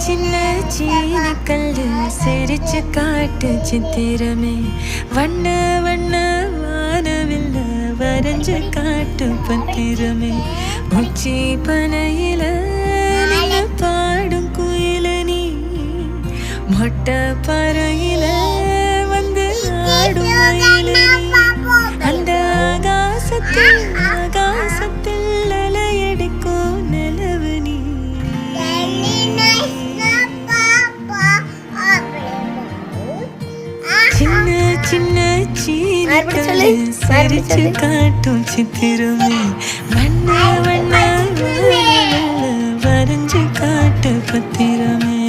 சின்ன சீனி கல்லு சிரிச்சு காட்டு சித்திரமே வண்ண வண்ண வானவில்ல வரைஞ்சு காட்டு பத்திரமே உச்சி பனையில நின்னு பாடும் குயில நீ மொட்டை பறையில வந்து ஆடும் மயில நீ அந்த ஆகாசத்தில் ஆகாசத்தில் அலையடிக்கும் நிலவு நீ சின்ன சின்ன சீனி சரிச்சு காட்டும் சித்திரமே வண்ண வண்ண வரைஞ்சு காட்டு பத்திரமே